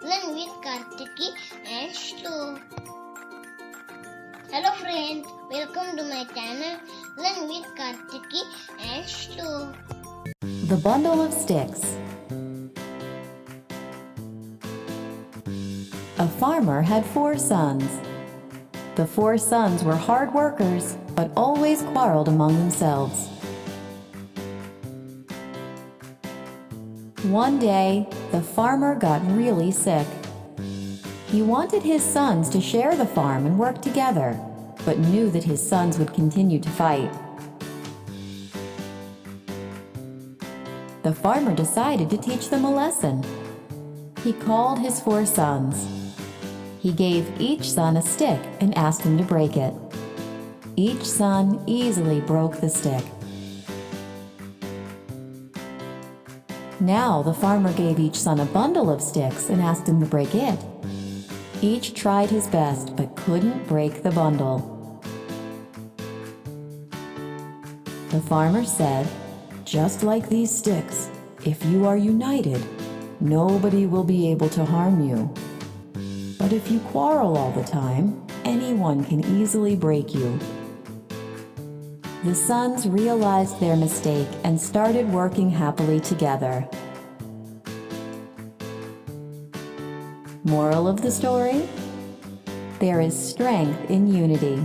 Learn with Kartiki and Stu. Hello friends, welcome to my channel Learn with Kartiki and Stu. The Bundle of Sticks. A farmer had 4 sons. The 4 sons were hard workers, but always quarreled among themselves. One day, the farmer got really sick. He wanted his sons to share the farm and work together, but knew that his sons would continue to fight. The farmer decided to teach them a lesson. He called his 4 sons. He gave each son a stick and asked him to break it. Each son easily broke the stick. Now the farmer gave each son a bundle of sticks and asked him to break it. Each tried his best but couldn't break the bundle. The farmer said, "Just like these sticks, if you are united, nobody will be able to harm you. But if you quarrel all the time, anyone can easily break you." The sons realized their mistake and started working happily together. Moral of the story? There is strength in unity.